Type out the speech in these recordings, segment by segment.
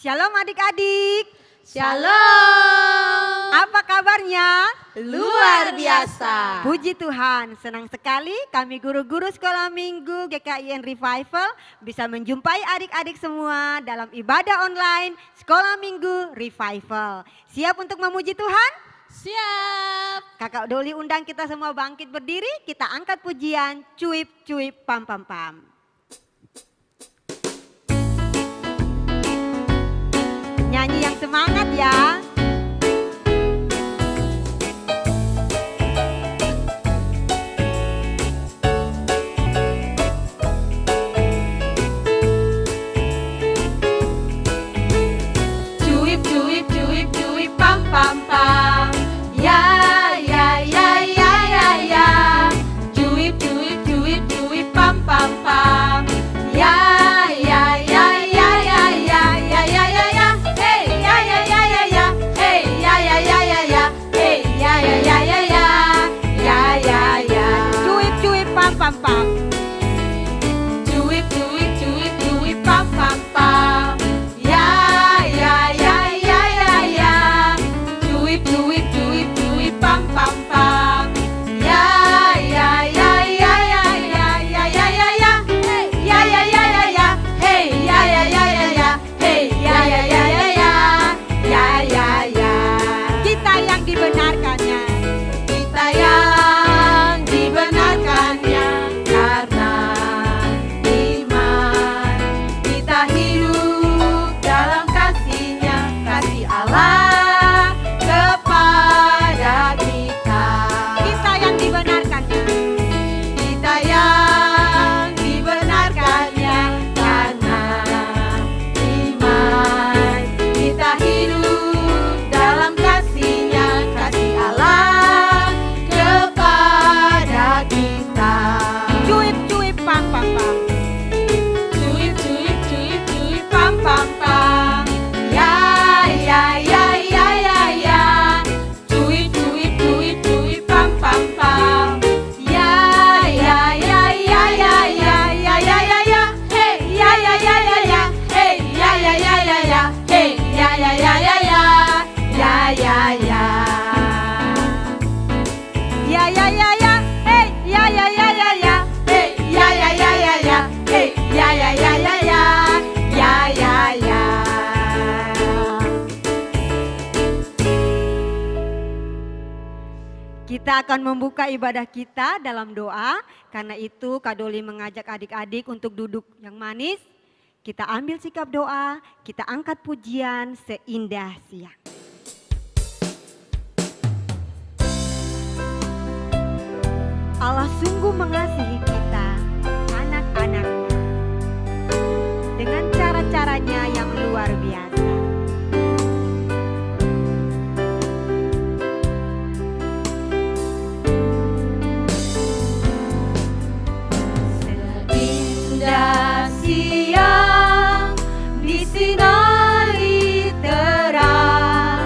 Shalom adik-adik. Shalom. Apa kabarnya? Luar biasa. Puji Tuhan, senang sekali kami guru-guru sekolah minggu GKIN Revival bisa menjumpai adik-adik semua dalam ibadah online sekolah minggu Revival. Siap untuk memuji Tuhan? Siap. Kakak Doli undang kita semua bangkit berdiri, kita angkat pujian cuip cuip pam pam pam. Nyanyi yang semangat ya. Cuip cuip cuip cuip pam pam pam. Ya ya ya ya ya ya. Cuip cuip cuip cuip pam pam pam. Ya ya ya ya ya ya ya ya ya ya. Hey ya ya ya ya ya. Hey ya ya ya ya ya. Hey ya ya ya ya ya. Ya ya ya. Cuip cuip pam pam pam. Cuip cuip cuip cuip pam pam pam. Ya ya ya ya ya ya. Cuip cuip cuip cuip pam pam pam. Ya ya ya ya ya ya ya ya ya ya. Hey ya ya ya ya ya. Hey ya ya ya ya ya. Hey ya ya ya ya ya. Ya ya ya. Kita yang dibenarkannya. Kita yang dibenarkannya karena iman. Kita hidup dalam kasih-Nya, kasih Allah kepada kita. Kita yang dibenarkannya. Kita yang dibenarkannya karena iman. Kita hidup dalam kasih-Nya, kasih Allah kepada kita. Cuip cuip pam pam pam. Cuip cuip cuip cuip pam pam pam. Ya ya ya ya ya ya. Cuip cuip cuip cuip pam pam pam. Ya ya ya ya ya ya ya ya ya ya. Hey ya ya ya ya ya. Hey ya ya ya ya ya. Hey ya ya ya ya ya. Ya ya ya. Ya ya ya ya. Hey ya ya ya ya ya. Hey ya ya ya ya ya. Hey ya ya ya ya ya. Ya ya ya. Kita akan membuka ibadah kita dalam doa. Karena itu Kak Doli mengajak adik-adik untuk duduk yang manis. Kita ambil sikap doa, kita angkat pujian seindah siang. Allah sungguh mengasihi kita, anak-anaknya. Dengan cara-caranya yang luar biasa. Indah siang disinari terang,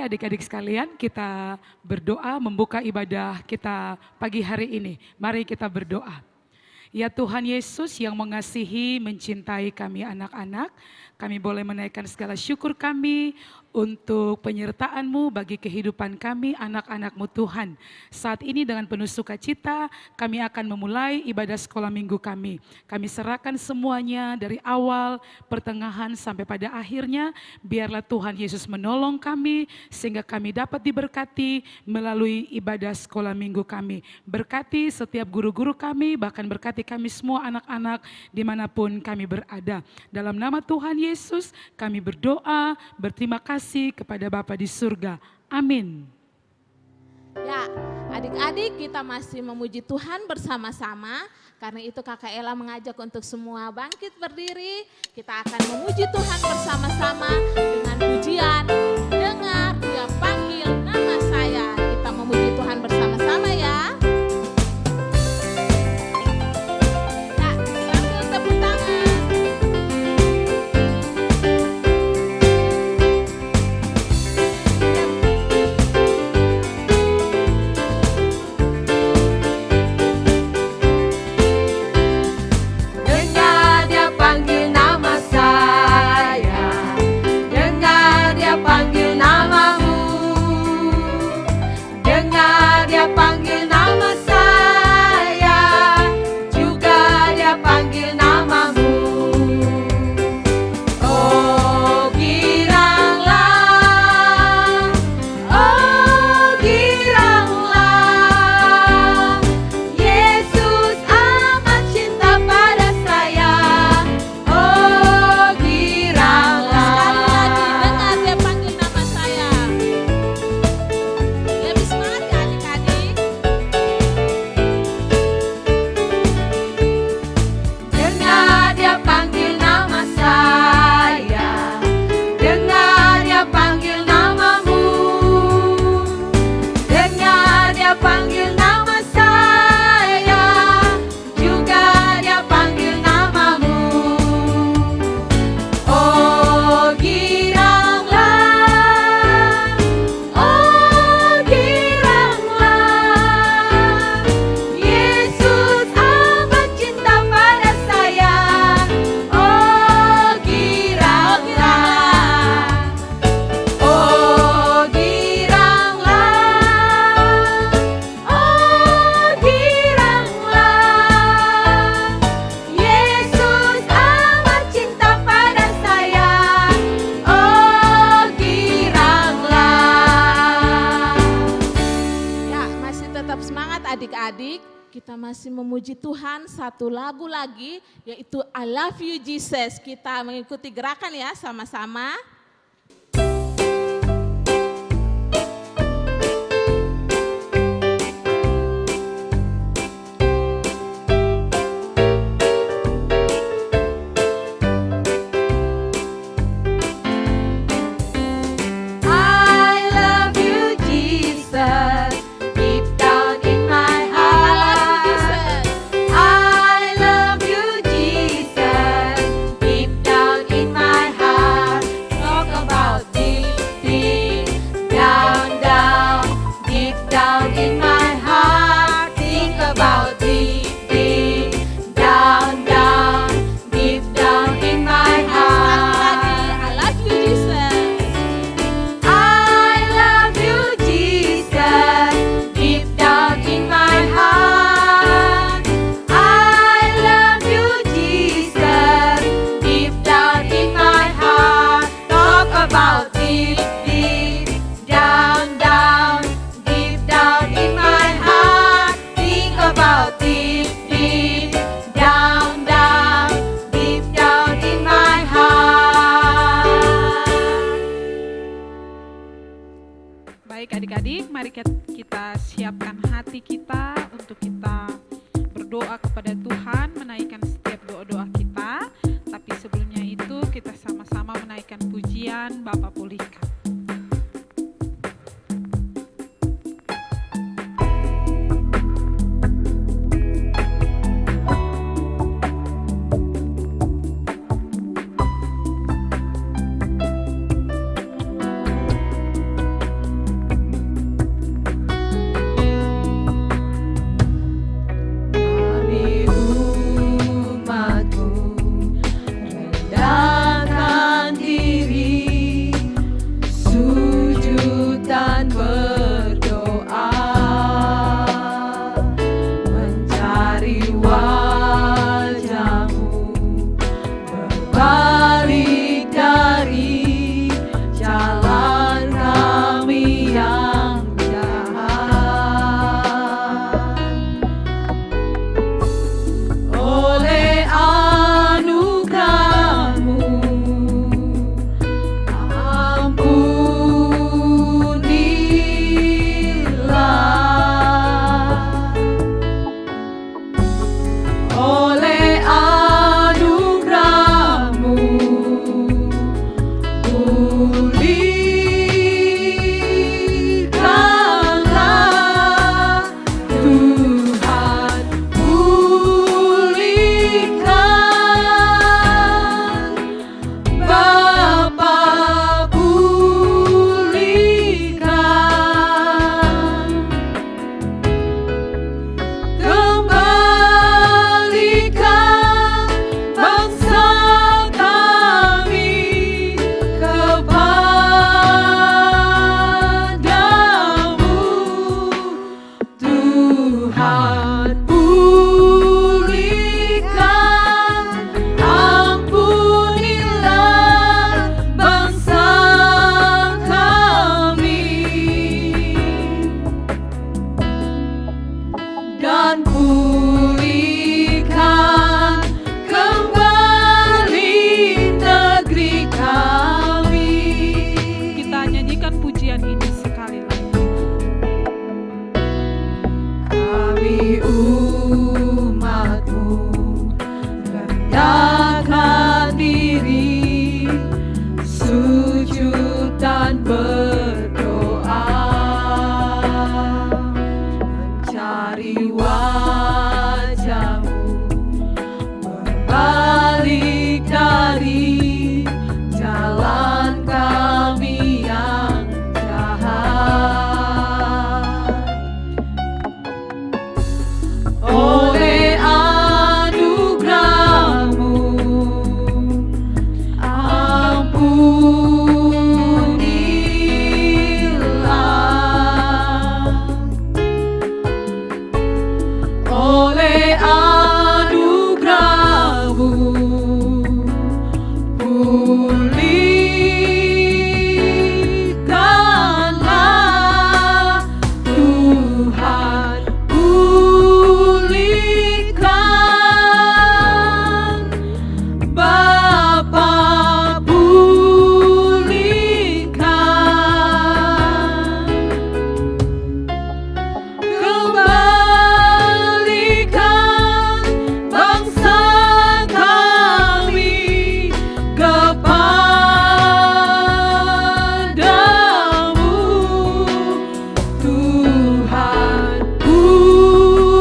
Mari adik-adik sekalian kita berdoa membuka ibadah kita pagi hari ini. Mari kita berdoa. Ya Tuhan Yesus yang mengasihi, mencintai kami anak-anak, kami boleh menaikkan segala syukur kami untuk penyertaan-Mu bagi kehidupan kami anak-anak-Mu Tuhan. Saat ini dengan penuh sukacita kami akan memulai ibadah sekolah minggu kami. Kami serahkan semuanya dari awal, pertengahan sampai pada akhirnya. Biarlah Tuhan Yesus menolong kami sehingga kami dapat diberkati melalui ibadah sekolah minggu kami. Berkati setiap guru-guru kami, bahkan berkati kami semua anak-anak dimanapun kami berada. Dalam nama Tuhan Yesus kami berdoa, berterima kasih kepada Bapa di surga. Amin. Ya, adik-adik kita masih memuji Tuhan bersama-sama. Karena itu Kakak Ella mengajak untuk semua bangkit berdiri. Kita akan memuji Tuhan bersama-sama dengan pujian. Dengar Dia panggil nama saya. Kita memuji Tuhan bersama-sama ya. Ya, sambil tepuk tangan. Dengar Dia panggil nama saya, dengar Dia panggil namamu, dengar Dia panggil nama saya, juga Dia panggil namamu. Oh giranglah, oh giranglah, Yesus amat cinta pada saya. Oh giranglah. Sekali lagi dengar Dia panggil nama saya. Lebih semangat ya adik-adik. Dengar Dia panggil nama saya, dengar Dia panggil namamu, dengar Dia panggil nama saya, juga Dia panggil namamu. Oh giranglah, oh giranglah, Yesus amat cinta pada saya. Oh giranglah, oh giranglah, oh giranglah, Yesus amat cinta pada saya. Oh giranglah. Ya, masih tetap semangat adik-adik. Kita masih memuji Tuhan, satu lagu lagi yaitu I Love You Jesus. Kita mengikuti gerakan ya sama-sama. I love you, Jesus, deep down in my heart. I love you, Jesus, deep down in my heart. Talk about deep, deep, down, down, deep down in my heart. Think about deep, deep, down, down, deep down in my heart. I love you Jesus. I love you, Jesus, deep down in my heart. I love you, Jesus, deep down in my heart. Talk about deep, deep, down, down, deep down in my heart. Think about deep, deep, down, down, deep down in my heart. Baik adik-adik, mari kita siapkan hati kita untuk kita berdoa kepada Tuhan, menaikkan setiap doa-doa kita. Tapi sebelumnya itu kita sama-sama menaikkan pujian Bapa Pulihkan. kami umat-Mu, rendahkan diri, sujud dan berdoa, mencari wajah-Mu, berbalik dari jalan kami yang jahat. Oleh anugerah-Mu, ampunilah. Oleh anugerah-Mu, pulihkanlah Tuhan, pulihkan Bapa, pulihkan, kembalikan bangsa kami kepadamu, Tuhan,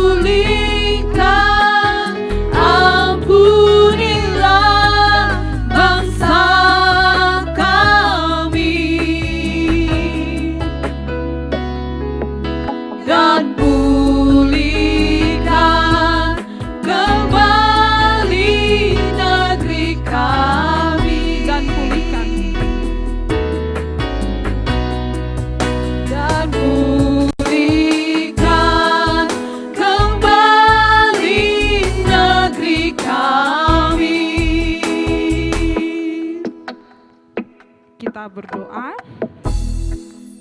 pulihkan, ampunilah bangsa kami, dan pulihkan kembali negeri kami, dan pulihkan kembali negeri kami. Kita berdoa.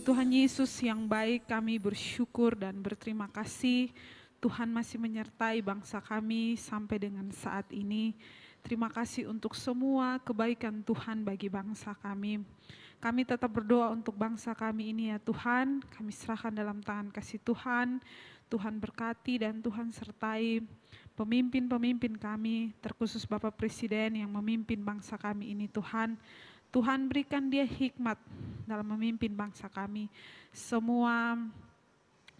Tuhan Yesus yang baik, kami bersyukur dan berterima kasih Tuhan masih menyertai bangsa kami sampai dengan saat ini. Terima kasih untuk semua kebaikan Tuhan bagi bangsa kami. Kami tetap berdoa untuk bangsa kami ini ya Tuhan, kami serahkan dalam tangan kasih Tuhan. Tuhan berkati dan Tuhan sertai pemimpin-pemimpin kami, terkhusus Bapak Presiden yang memimpin bangsa kami ini Tuhan. Tuhan berikan dia hikmat dalam memimpin bangsa kami. Semua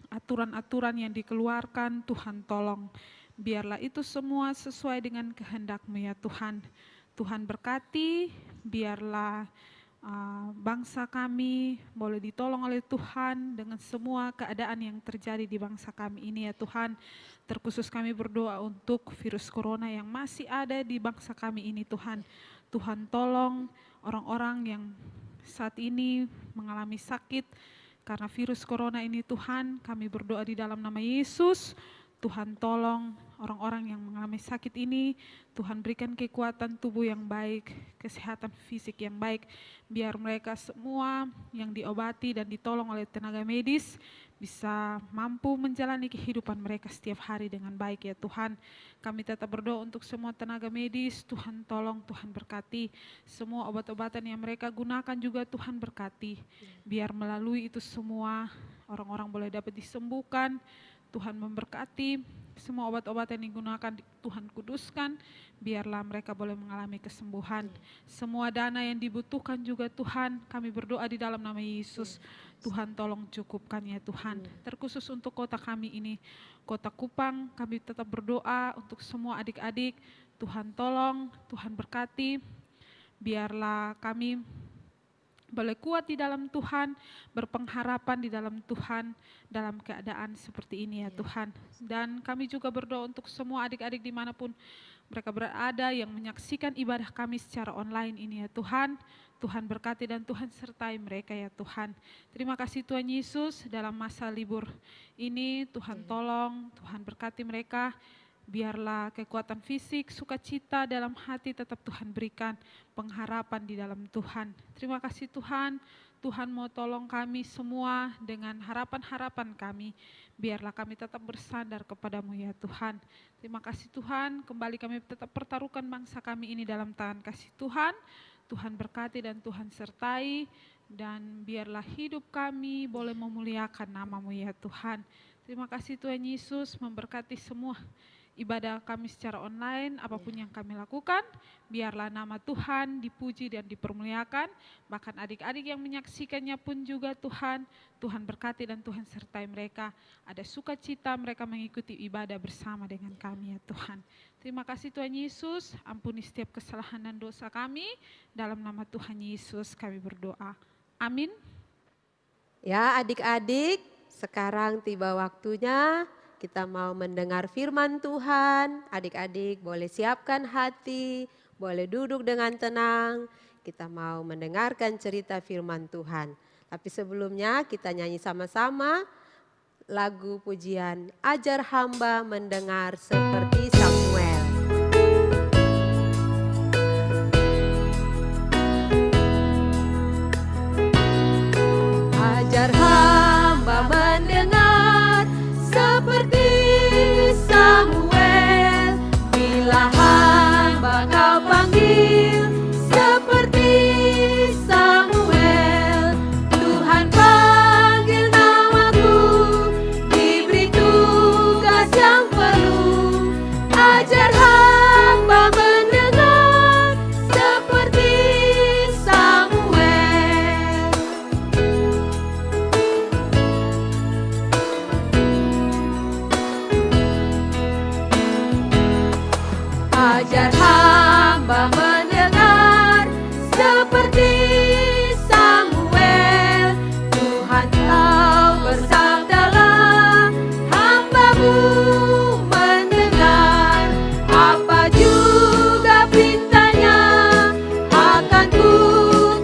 aturan-aturan yang dikeluarkan Tuhan tolong. Biarlah itu semua sesuai dengan kehendak-Mu ya Tuhan. Tuhan berkati, biarlah bangsa kami boleh ditolong oleh Tuhan dengan semua keadaan yang terjadi di bangsa kami ini ya Tuhan. Terkhusus kami berdoa untuk virus corona yang masih ada di bangsa kami ini Tuhan. Tuhan tolong orang-orang yang saat ini mengalami sakit karena virus corona ini Tuhan, kami berdoa di dalam nama Yesus. Tuhan tolong orang-orang yang mengalami sakit ini, Tuhan berikan kekuatan tubuh yang baik, kesehatan fisik yang baik, biar mereka semua yang diobati dan ditolong oleh tenaga medis bisa mampu menjalani kehidupan mereka setiap hari dengan baik ya Tuhan. Kami tetap berdoa untuk semua tenaga medis, Tuhan tolong, Tuhan berkati. Semua obat-obatan yang mereka gunakan juga Tuhan berkati. Biar melalui itu semua orang-orang boleh dapat disembuhkan. Tuhan memberkati semua obat-obatan yang digunakan, Tuhan kuduskan, biarlah mereka boleh mengalami kesembuhan. Semua dana yang dibutuhkan juga Tuhan, kami berdoa di dalam nama Yesus, Tuhan tolong cukupkan ya Tuhan. Terkhusus untuk kota kami ini, kota Kupang, kami tetap berdoa untuk semua adik-adik, Tuhan tolong, Tuhan berkati, biarlah kami boleh kuat di dalam Tuhan, berpengharapan di dalam Tuhan, dalam keadaan seperti ini ya Tuhan. Dan kami juga berdoa untuk semua adik-adik dimanapun mereka berada yang menyaksikan ibadah kami secara online ini ya Tuhan. Tuhan berkati dan Tuhan sertai mereka ya Tuhan. Terima kasih Tuhan Yesus, dalam masa libur ini Tuhan tolong, Tuhan berkati mereka. Biarlah kekuatan fisik, sukacita dalam hati tetap Tuhan berikan, pengharapan di dalam Tuhan. Terima kasih Tuhan, Tuhan mau tolong kami semua dengan harapan-harapan kami. Biarlah kami tetap bersandar kepadamu ya Tuhan. Terima kasih Tuhan, kembali kami tetap pertaruhkan bangsa kami ini dalam tangan kasih Tuhan. Tuhan berkati dan Tuhan sertai, dan biarlah hidup kami boleh memuliakan nama-Mu ya Tuhan. Terima kasih Tuhan Yesus memberkati semua ibadah kami secara online, apapun yang kami lakukan, biarlah nama Tuhan dipuji dan dipermuliakan, bahkan adik-adik yang menyaksikannya pun juga Tuhan berkati dan Tuhan sertai mereka, ada sukacita mereka mengikuti ibadah bersama dengan kami ya Tuhan. Terima kasih Tuhan Yesus, ampuni setiap kesalahan dan dosa kami, dalam nama Tuhan Yesus kami berdoa, amin. Ya adik-adik, sekarang tiba waktunya kita mau mendengar firman Tuhan. Adik-adik boleh siapkan hati, boleh duduk dengan tenang. Kita mau mendengarkan cerita firman Tuhan. Tapi sebelumnya kita nyanyi sama-sama lagu pujian Ajar Hamba Mendengar Seperti Samuel. Ajar hamba mendengar seperti Samuel, bila hamba kau panggil seperti Samuel. Tuhan panggil namaku, diberi tugas yang perlu. Ajar hamba mendengar seperti Samuel. Ajar hamba mendengar seperti Samuel. Tuhan kau bersabdalah, hamba-Mu mendengar. Apa juga perintahnya, akan ku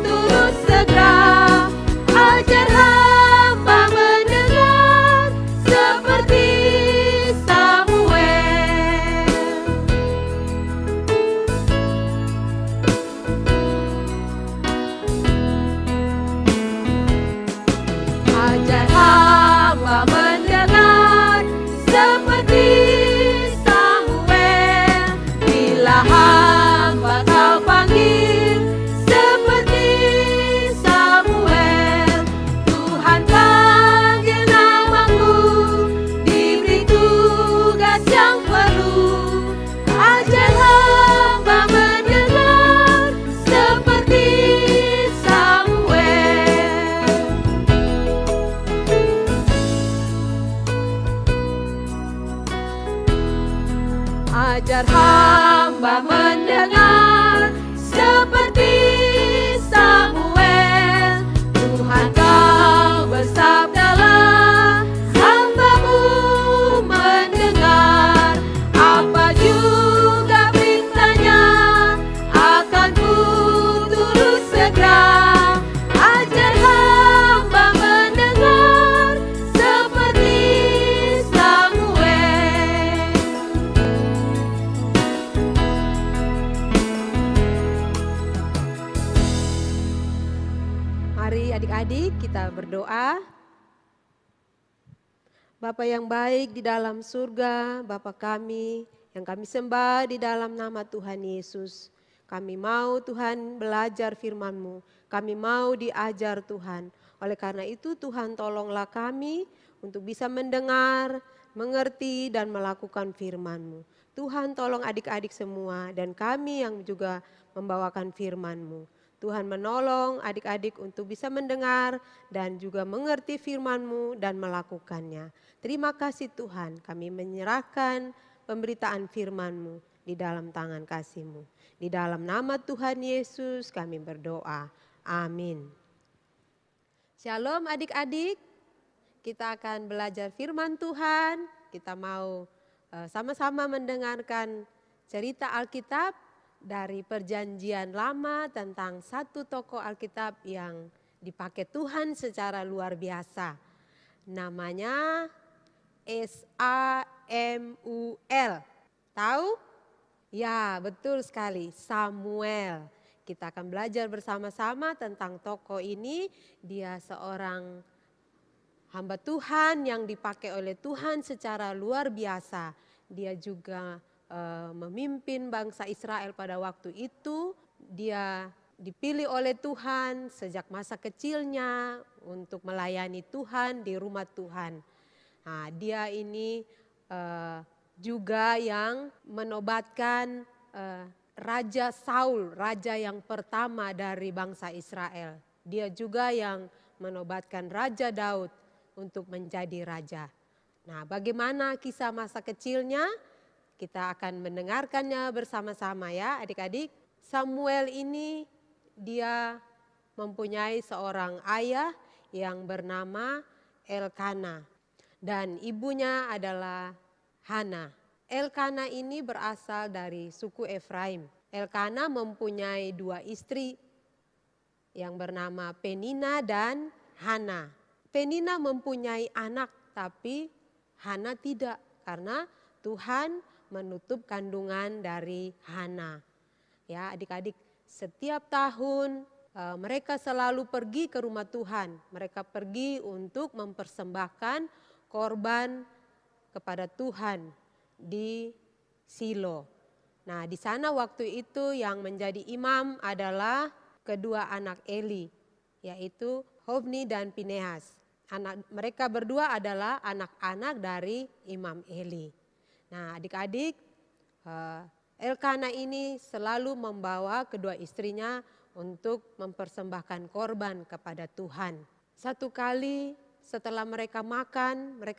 turut segera. Ajar hamba mendengar seperti Samuel. Ajar hamba mendengar seperti Samuel, bila hamba kau panggil seperti Samuel. Tuhan panggil namaku, diberi tugas yang perlu. Ajar hamba mendengar seperti Samuel. Ajar hamba mendengar seperti Samuel. Tuhan kau bersabdalah, hamba-Mu mendengar. Apa juga perintahnya, akan ku turut segera. Ajar hamba mendengar seperti Samuel. Mari adik-adik kita berdoa. Bapa yang baik di dalam surga, Bapa kami yang kami sembah di dalam nama Tuhan Yesus. Kami mau Tuhan belajar firman-Mu, kami mau diajar Tuhan. Oleh karena itu Tuhan tolonglah kami untuk bisa mendengar, mengerti dan melakukan firman-Mu. Tuhan tolong adik-adik semua dan kami yang juga membawakan firman-Mu. Tuhan menolong adik-adik untuk bisa mendengar dan juga mengerti firman-Mu dan melakukannya. Terima kasih Tuhan, kami menyerahkan pemberitaan firman-Mu di dalam tangan kasih-Mu. Di dalam nama Tuhan Yesus kami berdoa. Amin. Shalom adik-adik, kita akan belajar firman Tuhan. Kita mau sama-sama mendengarkan cerita Alkitab dari Perjanjian Lama tentang satu tokoh Alkitab yang dipakai Tuhan secara luar biasa. Namanya Samuel. Tahu? Ya, betul sekali, Samuel. Kita akan belajar bersama-sama tentang tokoh ini. Dia seorang hamba Tuhan yang dipakai oleh Tuhan secara luar biasa. Dia juga memimpin bangsa Israel pada waktu itu. Dia dipilih oleh Tuhan sejak masa kecilnya untuk melayani Tuhan di rumah Tuhan. Nah, dia ini juga yang menobatkan Raja Saul, raja yang pertama dari bangsa Israel. Dia juga yang menobatkan Raja Daud untuk menjadi raja. Nah, bagaimana kisah masa kecilnya? Kita akan mendengarkannya bersama-sama ya adik-adik. Samuel ini dia mempunyai seorang ayah yang bernama Elkana dan ibunya adalah Hana. Elkana ini berasal dari suku Efraim. Elkana mempunyai 2 istri yang bernama Penina dan Hana. Penina mempunyai anak tapi Hana tidak, karena Tuhan menutup kandungan dari Hana. Ya, adik-adik, setiap tahun mereka selalu pergi ke rumah Tuhan. Mereka pergi untuk mempersembahkan korban kepada Tuhan di Silo. Nah, di sana waktu itu yang menjadi imam adalah kedua anak Eli, yaitu Hofni dan Pinehas. Mereka berdua adalah anak-anak dari Imam Eli. Nah, adik-adik, Elkana ini selalu membawa kedua istrinya untuk mempersembahkan korban kepada Tuhan. Satu kali setelah mereka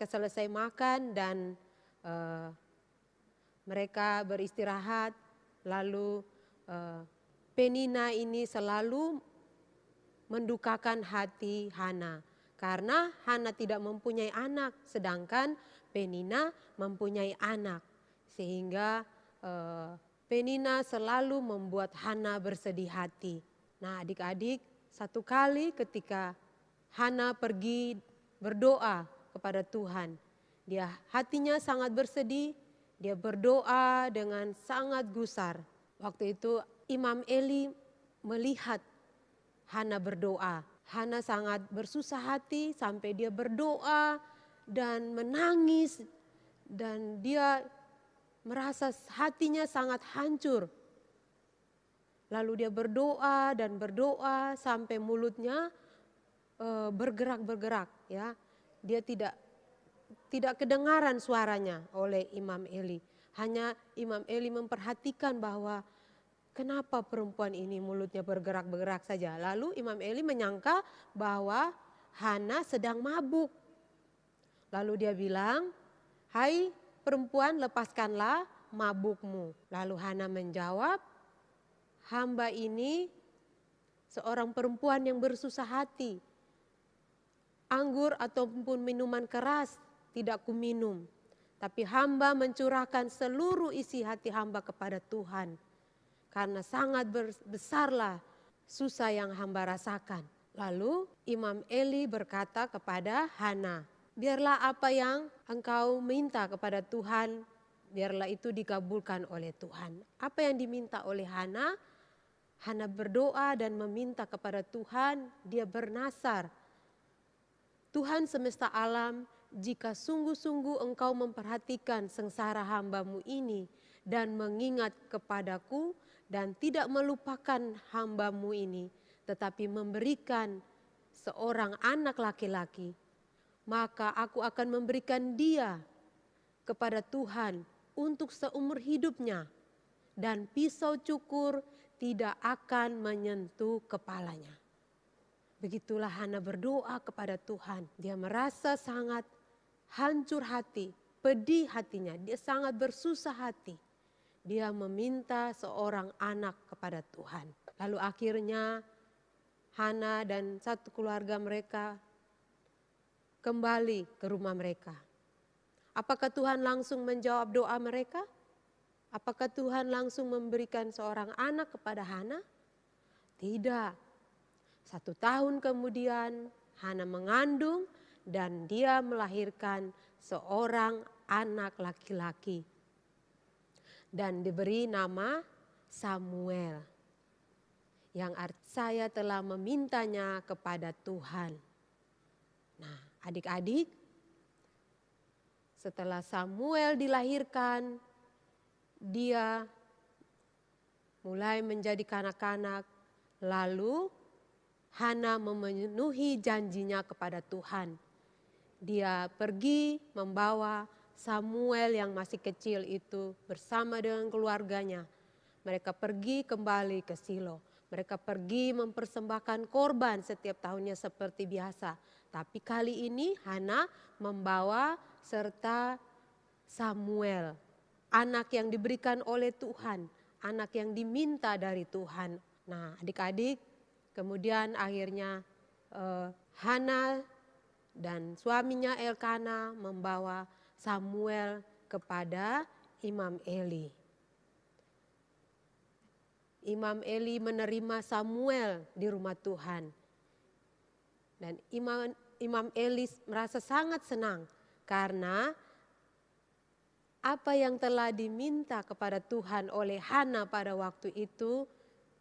selesai makan dan mereka beristirahat, lalu Penina ini selalu mendukakan hati Hana. Karena Hana tidak mempunyai anak, sedangkan Penina mempunyai anak. Sehingga Penina selalu membuat Hana bersedih hati. Nah, adik-adik, satu kali ketika Hana pergi berdoa kepada Tuhan, hatinya sangat bersedih, dia berdoa dengan sangat gusar. Waktu itu Imam Eli melihat Hana berdoa. Hana sangat bersusah hati sampai dia berdoa dan menangis, dan dia merasa hatinya sangat hancur. Lalu dia berdoa dan berdoa sampai mulutnya bergerak-bergerak, ya. Dia tidak kedengaran suaranya oleh Imam Eli. Hanya Imam Eli memperhatikan bahwa kenapa perempuan ini mulutnya bergerak-bergerak saja. Lalu Imam Eli menyangka bahwa Hana sedang mabuk. Lalu dia bilang, "Hai perempuan, lepaskanlah mabukmu." Lalu Hana menjawab, "Hamba ini seorang perempuan yang bersusah hati. Anggur ataupun minuman keras tidak kuminum. Tapi hamba mencurahkan seluruh isi hati hamba kepada Tuhan. Karena sangat besarlah susah yang hamba rasakan." Lalu Imam Eli berkata kepada Hana, "Biarlah apa yang engkau minta kepada Tuhan, biarlah itu dikabulkan oleh Tuhan." Apa yang diminta oleh Hana? Hana berdoa dan meminta kepada Tuhan, dia bernasar, "Tuhan semesta alam, jika sungguh-sungguh engkau memperhatikan sengsara hambamu ini dan mengingat kepadaku dan tidak melupakan hambamu ini, tetapi memberikan seorang anak laki-laki, maka aku akan memberikan dia kepada Tuhan untuk seumur hidupnya, dan pisau cukur tidak akan menyentuh kepalanya." Begitulah Hana berdoa kepada Tuhan. Dia merasa sangat hancur hati, pedih hatinya, dia sangat bersusah hati. Dia meminta seorang anak kepada Tuhan. Lalu akhirnya Hana dan satu keluarga mereka kembali ke rumah mereka. Apakah Tuhan langsung menjawab doa mereka? Apakah Tuhan langsung memberikan seorang anak kepada Hana? Tidak. 1 tahun kemudian Hana mengandung dan dia melahirkan seorang anak laki-laki. Dan diberi nama Samuel. Yang artinya saya telah memintanya kepada Tuhan. Nah, adik-adik, setelah Samuel dilahirkan, dia mulai menjadi kanak-kanak. Lalu Hana memenuhi janjinya kepada Tuhan. dia pergi membawa Samuel yang masih kecil itu bersama dengan keluarganya. Mereka pergi kembali ke Silo. Mereka pergi mempersembahkan korban setiap tahunnya seperti biasa. Tapi kali ini Hana membawa serta Samuel, anak yang diberikan oleh Tuhan, anak yang diminta dari Tuhan. Nah, adik-adik, kemudian akhirnya Hana dan suaminya Elkana membawa Samuel kepada Imam Eli. Imam Eli menerima Samuel di rumah Tuhan. Dan Imam Eli merasa sangat senang karena apa yang telah diminta kepada Tuhan oleh Hana pada waktu itu,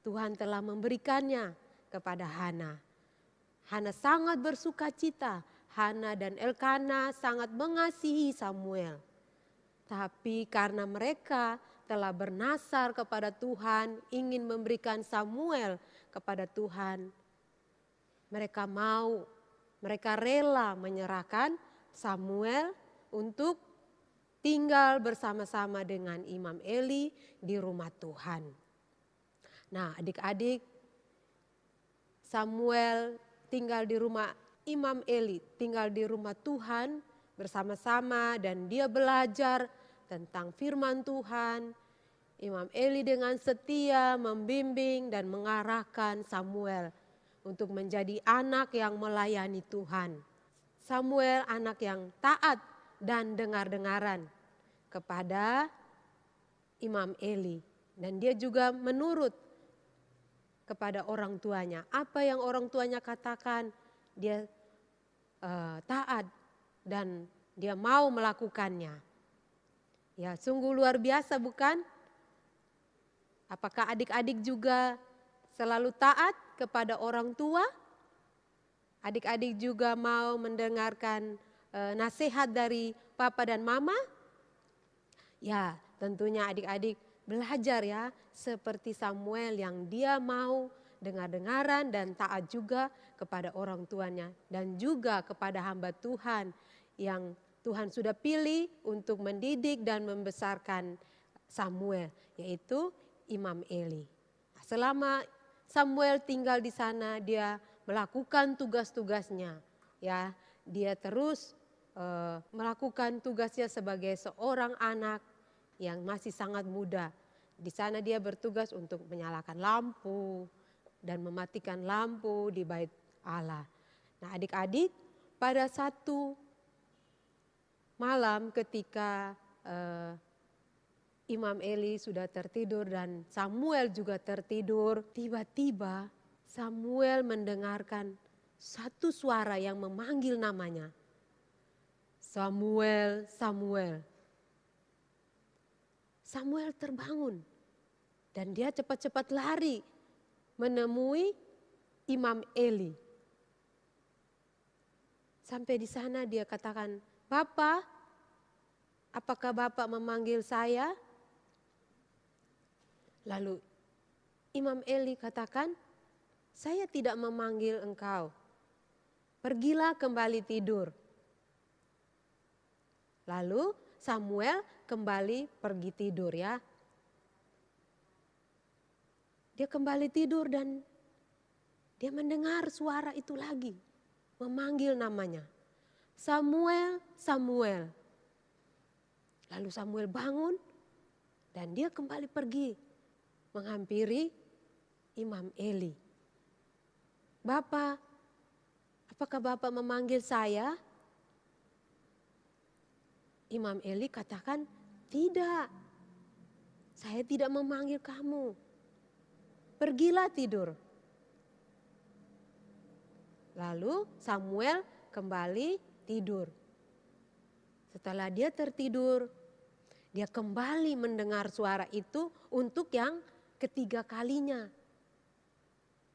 Tuhan telah memberikannya kepada Hana. Hana sangat bersuka cita. Hana dan Elkana sangat mengasihi Samuel. Tapi karena mereka telah bernasar kepada Tuhan, ingin memberikan Samuel kepada Tuhan, mereka rela menyerahkan Samuel untuk tinggal bersama-sama dengan Imam Eli di rumah Tuhan. Nah, adik-adik, Samuel tinggal di rumah Imam Eli, tinggal di rumah Tuhan bersama-sama, dan dia belajar tentang firman Tuhan. Imam Eli dengan setia membimbing dan mengarahkan Samuel untuk menjadi anak yang melayani Tuhan. Samuel anak yang taat dan dengar-dengaran kepada Imam Eli. Dan dia juga menurut kepada orang tuanya. Apa yang orang tuanya katakan, dia taat dan dia mau melakukannya. Ya, sungguh luar biasa, bukan? Apakah adik-adik juga selalu taat kepada orang tua? Adik-adik juga mau mendengarkan nasihat dari papa dan mama? Ya, tentunya adik-adik belajar ya, seperti Samuel yang dia mau dengar-dengaran dan taat juga kepada orang tuanya dan juga kepada hamba Tuhan yang Tuhan sudah pilih untuk mendidik dan membesarkan Samuel, yaitu Imam Eli. Selama Samuel tinggal di sana, dia melakukan tugas-tugasnya. Ya, dia terus melakukan tugasnya sebagai seorang anak yang masih sangat muda. Di sana dia bertugas untuk menyalakan lampu dan mematikan lampu di bait Allah. Nah, adik-adik, pada satu malam ketika Imam Eli sudah tertidur dan Samuel juga tertidur, tiba-tiba Samuel mendengarkan satu suara yang memanggil namanya. Samuel, Samuel. Samuel terbangun dan dia cepat-cepat lari menemui Imam Eli. Sampai di sana dia katakan, "Bapak, apakah Bapak memanggil saya?" Lalu Imam Eli katakan, "Saya tidak memanggil engkau. Pergilah kembali tidur." Lalu Samuel kembali pergi tidur ya. Dia kembali tidur dan dia mendengar suara itu lagi memanggil namanya. Samuel, Samuel. Lalu Samuel bangun dan dia kembali pergi menghampiri Imam Eli. "Bapak, apakah Bapak memanggil saya?" Imam Eli katakan, "Tidak, saya tidak memanggil kamu. Pergilah tidur." Lalu Samuel kembali tidur. Setelah dia tertidur, dia kembali mendengar suara itu untuk yang ketiga kalinya.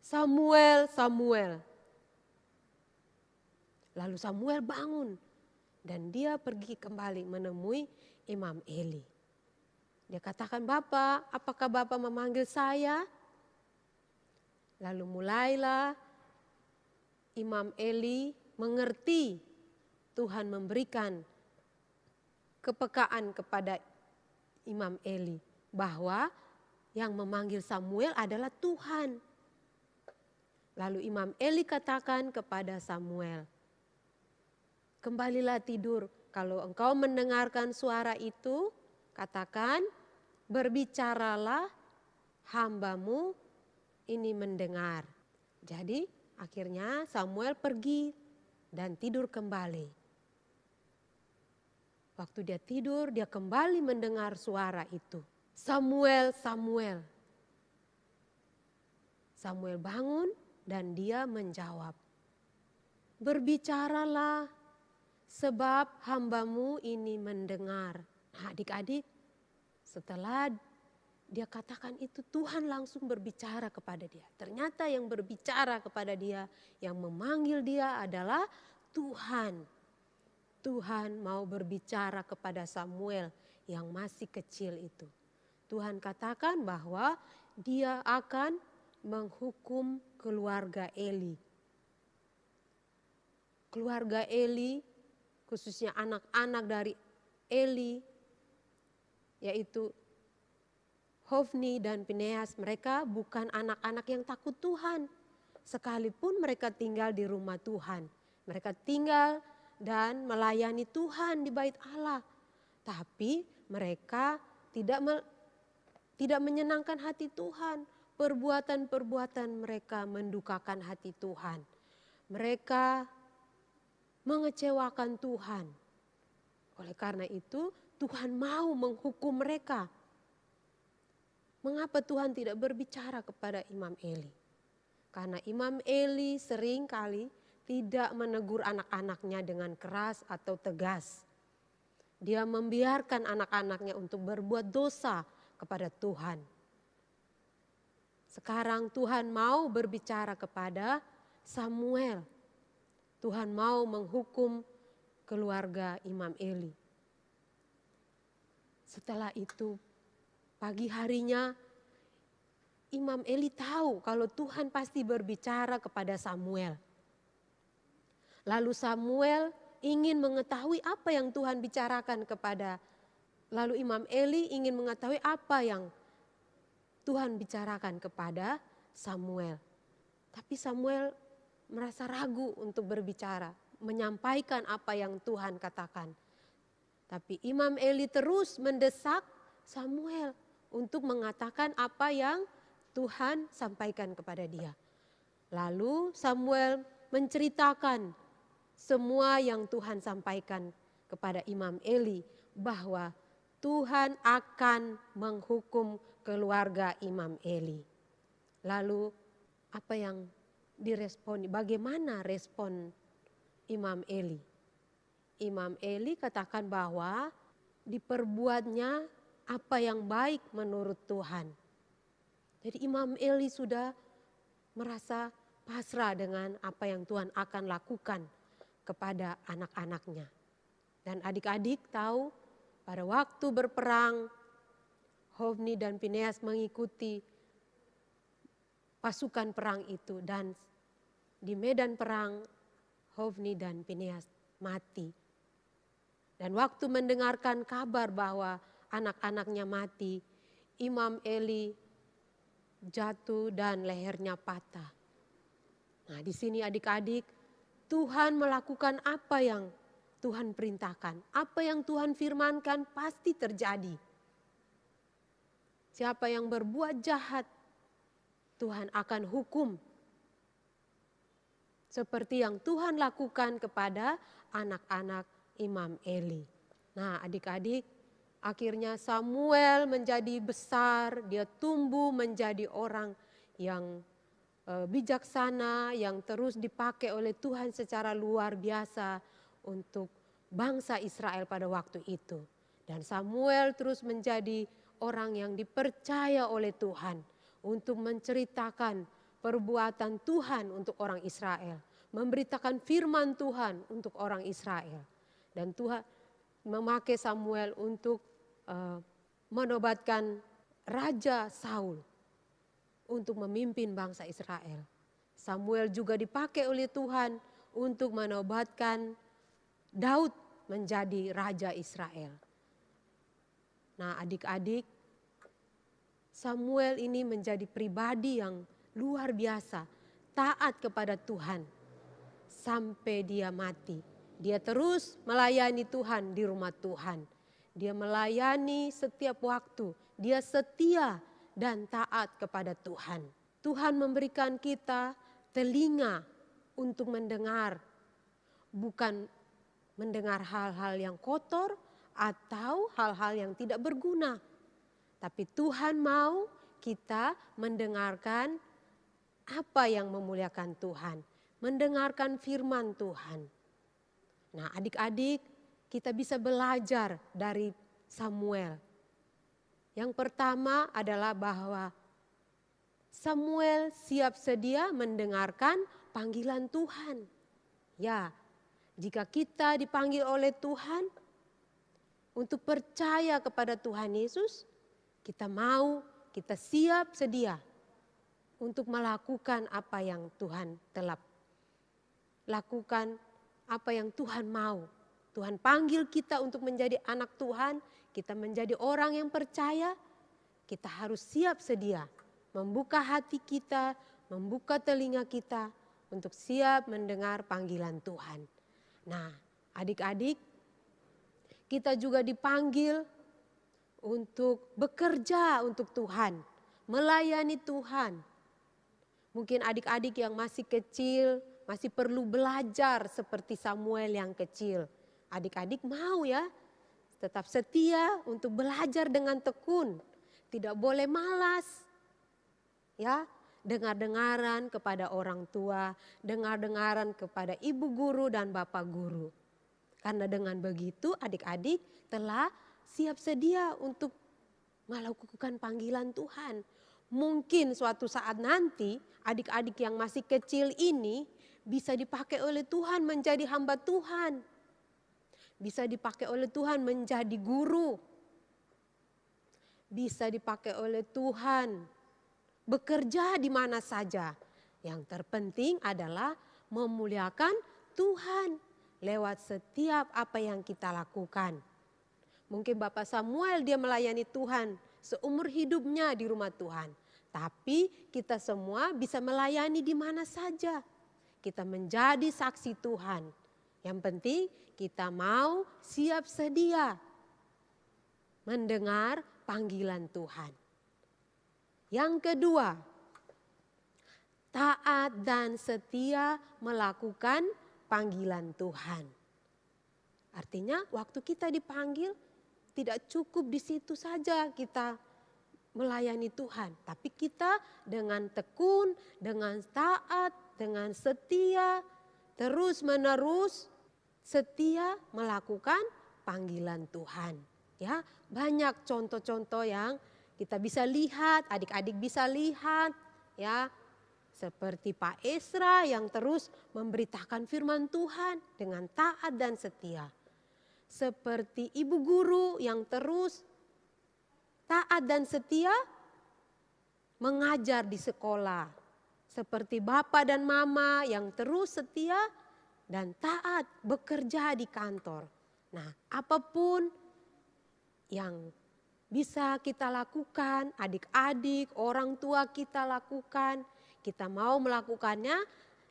"Samuel, Samuel." Lalu Samuel bangun dan dia pergi kembali menemui Imam Eli. Dia katakan, "Bapak, apakah Bapak memanggil saya?" Lalu mulailah Imam Eli mengerti Tuhan memberikan kepekaan kepada Imam Eli bahwa yang memanggil Samuel adalah Tuhan. Lalu Imam Eli katakan kepada Samuel, kembalilah tidur. Kalau engkau mendengarkan suara itu, katakan, berbicaralah, hambamu ini mendengar. Jadi akhirnya Samuel pergi dan tidur kembali. Waktu dia tidur, dia kembali mendengar suara itu. Samuel, Samuel. Samuel bangun dan dia menjawab, berbicaralah sebab hambamu ini mendengar. Nah, adik-adik, setelah dia katakan itu, Tuhan langsung berbicara kepada dia. Ternyata yang berbicara kepada dia, yang memanggil dia adalah Tuhan. Tuhan mau berbicara kepada Samuel yang masih kecil itu. Tuhan katakan bahwa dia akan menghukum keluarga Eli. Keluarga Eli, khususnya anak-anak dari Eli, yaitu Hofni dan Fineas, mereka bukan anak-anak yang takut Tuhan. Sekalipun mereka tinggal di rumah Tuhan. Mereka tinggal dan melayani Tuhan di bait Allah. Tapi mereka tidak menyenangkan hati Tuhan. Perbuatan-perbuatan mereka mendukakan hati Tuhan. Mereka mengecewakan Tuhan. Oleh karena itu Tuhan mau menghukum mereka. Mengapa Tuhan tidak berbicara kepada Imam Eli? Karena Imam Eli seringkali tidak menegur anak-anaknya dengan keras atau tegas. Dia membiarkan anak-anaknya untuk berbuat dosa kepada Tuhan. Sekarang Tuhan mau berbicara kepada Samuel. Tuhan mau menghukum keluarga Imam Eli. Setelah itu, pagi harinya Imam Eli tahu kalau Tuhan pasti berbicara kepada Samuel. Lalu Samuel ingin mengetahui apa yang Tuhan bicarakan lalu Imam Eli ingin mengetahui apa yang Tuhan bicarakan kepada Samuel. Tapi Samuel merasa ragu untuk berbicara, menyampaikan apa yang Tuhan katakan. Tapi Imam Eli terus mendesak Samuel untuk mengatakan apa yang Tuhan sampaikan kepada dia. Lalu Samuel menceritakan semua yang Tuhan sampaikan kepada Imam Eli, bahwa Tuhan akan menghukum keluarga Imam Eli. Lalu apa yang diresponi? Bagaimana respon Imam Eli? Imam Eli katakan bahwa diperbuatnya apa yang baik menurut Tuhan. Jadi Imam Eli sudah merasa pasrah dengan apa yang Tuhan akan lakukan kepada anak-anaknya. Dan adik-adik tahu pada waktu berperang, Hofni dan Fineas mengikuti pasukan perang itu, dan di medan perang Hofni dan Fineas mati. Dan waktu mendengarkan kabar bahwa anak-anaknya mati, Imam Eli jatuh dan lehernya patah. Nah, di sini adik-adik, Tuhan melakukan apa yang Tuhan perintahkan. Apa yang Tuhan firmankan pasti terjadi. Siapa yang berbuat jahat, Tuhan akan hukum. Seperti yang Tuhan lakukan kepada anak-anak Imam Eli. Nah, adik-adik, akhirnya Samuel menjadi besar, dia tumbuh menjadi orang yang bijaksana, yang terus dipakai oleh Tuhan secara luar biasa untuk bangsa Israel pada waktu itu. Dan Samuel terus menjadi orang yang dipercaya oleh Tuhan untuk menceritakan perbuatan Tuhan untuk orang Israel, memberitakan firman Tuhan untuk orang Israel. Dan Tuhan memakai Samuel untuk menobatkan Raja Saul untuk memimpin bangsa Israel. Samuel juga dipakai oleh Tuhan untuk menobatkan Daud menjadi raja Israel. Nah, adik-adik, Samuel ini menjadi pribadi yang luar biasa, taat kepada Tuhan sampai dia mati. Dia terus melayani Tuhan di rumah Tuhan. Dia melayani setiap waktu. Dia setia dan taat kepada Tuhan. Tuhan memberikan kita telinga untuk mendengar, bukan mendengar hal-hal yang kotor atau hal-hal yang tidak berguna. Tapi Tuhan mau kita mendengarkan apa yang memuliakan Tuhan, mendengarkan firman Tuhan. Nah, adik-adik, kita bisa belajar dari Samuel. Yang pertama adalah bahwa Samuel siap sedia mendengarkan panggilan Tuhan. Ya, jika kita dipanggil oleh Tuhan untuk percaya kepada Tuhan Yesus, kita siap sedia untuk melakukan apa yang Tuhan telah lakukan, apa yang Tuhan mau. Tuhan panggil kita untuk menjadi anak Tuhan, kita menjadi orang yang percaya, kita harus siap sedia membuka hati kita, membuka telinga kita untuk siap mendengar panggilan Tuhan. Nah, adik-adik, kita juga dipanggil untuk bekerja untuk Tuhan, melayani Tuhan. Mungkin adik-adik yang masih kecil, masih perlu belajar seperti Samuel yang kecil. Adik-adik mau ya, tetap setia untuk belajar dengan tekun. Tidak boleh malas. Ya, dengar-dengaran kepada orang tua, dengar-dengaran kepada ibu guru dan bapak guru. Karena dengan begitu adik-adik telah siap sedia untuk melakukan panggilan Tuhan. Mungkin suatu saat nanti adik-adik yang masih kecil ini bisa dipakai oleh Tuhan menjadi hamba Tuhan. Bisa dipakai oleh Tuhan menjadi guru. Bisa dipakai oleh Tuhan bekerja di mana saja. Yang terpenting adalah memuliakan Tuhan lewat setiap apa yang kita lakukan. Mungkin Bapak Samuel dia melayani Tuhan seumur hidupnya di rumah Tuhan. Tapi kita semua bisa melayani di mana saja. Kita menjadi saksi Tuhan. Yang penting kita mau siap sedia mendengar panggilan Tuhan. Yang kedua, taat dan setia melakukan panggilan Tuhan. Artinya waktu kita dipanggil tidak cukup di situ saja kita melayani Tuhan. Tapi kita dengan tekun, dengan taat, dengan setia, terus menerus setia melakukan panggilan Tuhan. Ya, banyak contoh-contoh yang kita bisa lihat, adik-adik bisa lihat, ya. Seperti Pak Esra yang terus memberitakan firman Tuhan dengan taat dan setia. Seperti ibu guru yang terus taat dan setia mengajar di sekolah. Seperti bapak dan mama yang terus setia dan taat bekerja di kantor. Nah, apapun yang bisa kita lakukan, adik-adik, orang tua kita lakukan, kita mau melakukannya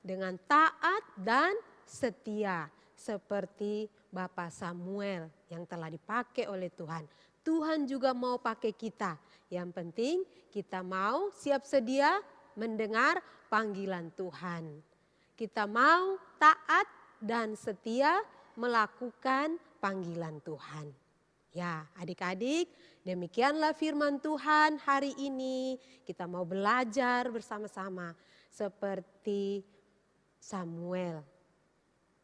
dengan taat dan setia. Seperti Bapak Samuel yang telah dipakai oleh Tuhan. Tuhan juga mau pakai kita. Yang penting kita mau siap sedia mendengar panggilan Tuhan. Kita mau taat dan setia melakukan panggilan Tuhan. Ya, adik-adik, demikianlah firman Tuhan hari ini. Kita mau belajar bersama-sama seperti Samuel.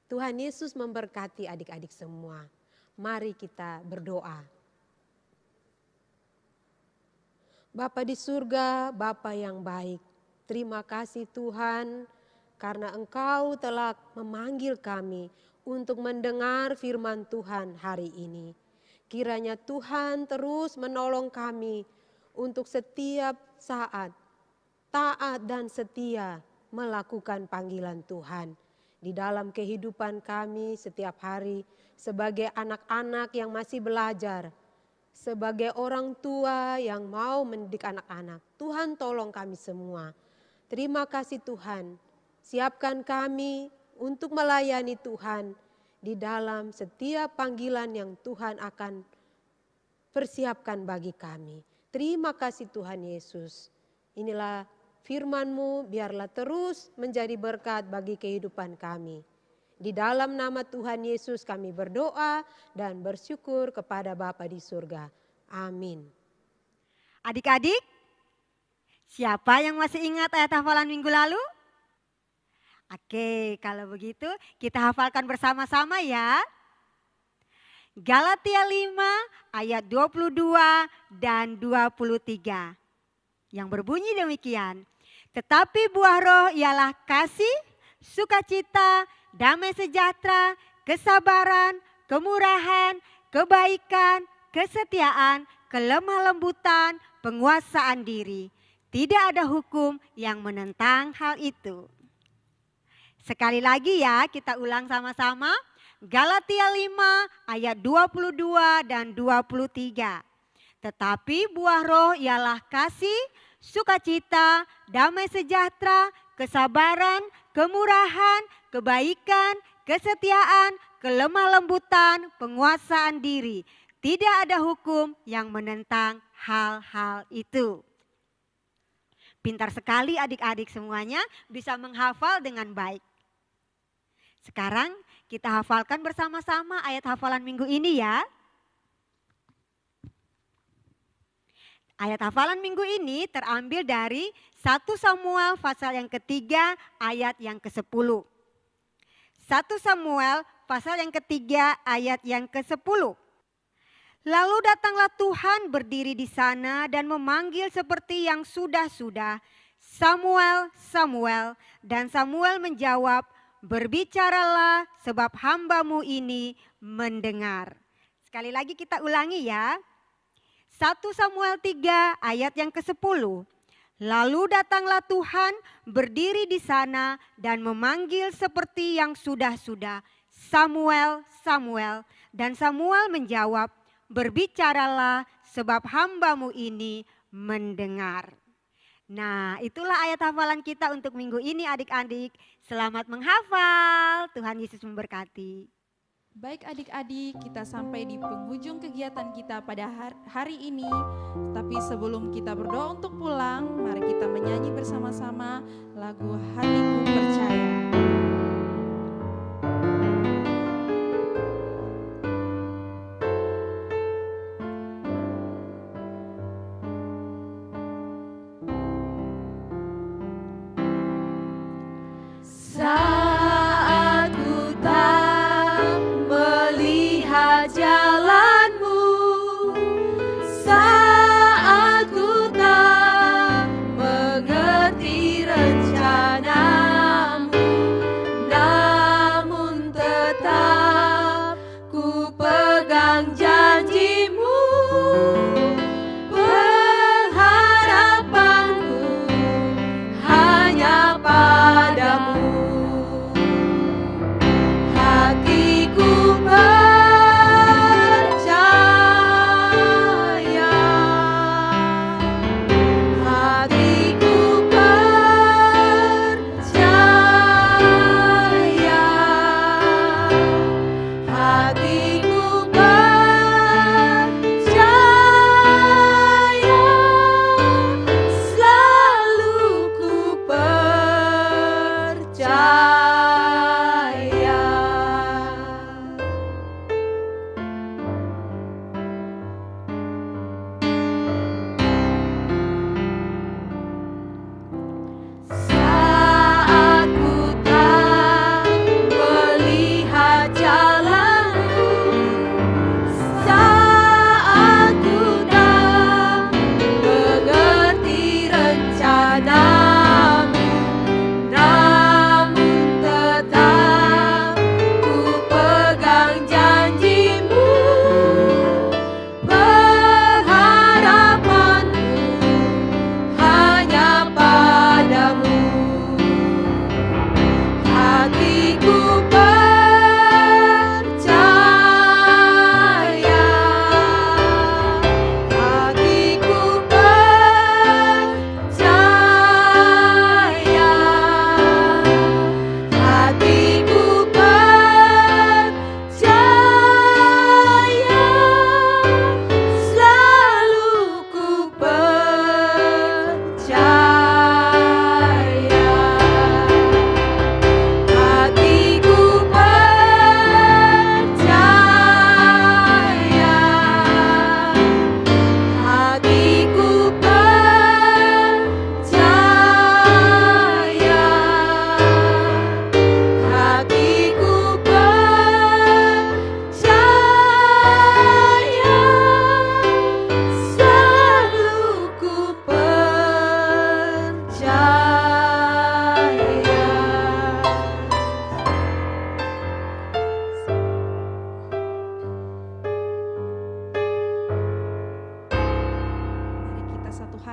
Tuhan Yesus memberkati adik-adik semua. Mari kita berdoa. Bapa di surga, Bapa yang baik, terima kasih Tuhan karena Engkau telah memanggil kami untuk mendengar firman Tuhan hari ini. Kiranya Tuhan terus menolong kami untuk setiap saat taat dan setia melakukan panggilan Tuhan. di dalam kehidupan kami setiap hari sebagai anak-anak yang masih belajar, sebagai orang tua yang mau mendidik anak-anak. Tuhan tolong kami semua. Terima kasih Tuhan, siapkan kami untuk melayani Tuhan di dalam setiap panggilan yang Tuhan akan persiapkan bagi kami. Terima kasih Tuhan Yesus. Inilah firman-Mu, biarlah terus menjadi berkat bagi kehidupan kami. Di dalam nama Tuhan Yesus kami berdoa dan bersyukur kepada Bapa di surga. Amin. Adik-adik, siapa yang masih ingat ayat hafalan minggu lalu? Oke, kalau begitu kita hafalkan bersama-sama ya. Galatia 5 ayat 22 dan 23. Yang berbunyi demikian. Tetapi buah roh ialah kasih, sukacita, damai sejahtera, kesabaran, kemurahan, kebaikan, kesetiaan, kelemah lembutan, penguasaan diri. Tidak ada hukum yang menentang hal itu. Sekali lagi ya, kita ulang sama-sama. Galatia 5 ayat 22 dan 23. Tetapi buah roh ialah kasih, sukacita, damai sejahtera, kesabaran, kemurahan, kebaikan, kesetiaan, kelemah lembutan, penguasaan diri. Tidak ada hukum yang menentang hal-hal itu. Pintar sekali adik-adik semuanya bisa menghafal dengan baik. Sekarang kita hafalkan bersama-sama ayat hafalan minggu ini ya. Ayat hafalan minggu ini terambil dari 1 Samuel pasal yang ketiga ayat yang ke-10. 1 Samuel pasal yang ketiga ayat yang ke-10. Lalu datanglah Tuhan berdiri di sana dan memanggil seperti yang sudah-sudah, Samuel, Samuel. Dan Samuel menjawab, berbicaralah sebab hamba-Mu ini mendengar. Sekali lagi kita ulangi ya. 1 Samuel 3 ayat yang ke-10. Lalu datanglah Tuhan berdiri di sana dan memanggil seperti yang sudah-sudah, Samuel, Samuel. Dan Samuel menjawab, berbicaralah sebab hamba-Mu ini mendengar. Nah, itulah ayat hafalan kita untuk minggu ini adik-adik. Selamat menghafal, Tuhan Yesus memberkati. Baik adik-adik, kita sampai di penghujung kegiatan kita pada hari ini. Tapi sebelum kita berdoa untuk pulang, mari kita menyanyi bersama-sama lagu Hatiku Percaya. Saat ku tak melihat jalanmu, saat ku tak mengerti rencanamu,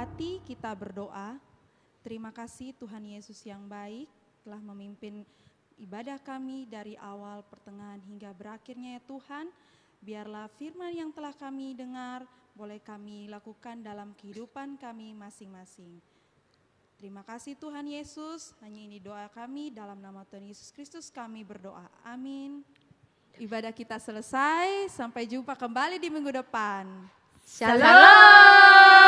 hati kita berdoa. Terima kasih Tuhan Yesus yang baik telah memimpin ibadah kami dari awal, pertengahan hingga berakhirnya ya Tuhan. Biarlah firman yang telah kami dengar boleh kami lakukan dalam kehidupan kami masing-masing. Terima kasih Tuhan Yesus, hanya ini doa kami dalam nama Tuhan Yesus Kristus kami berdoa. Amin. Ibadah kita selesai, sampai jumpa kembali di minggu depan. Shalom.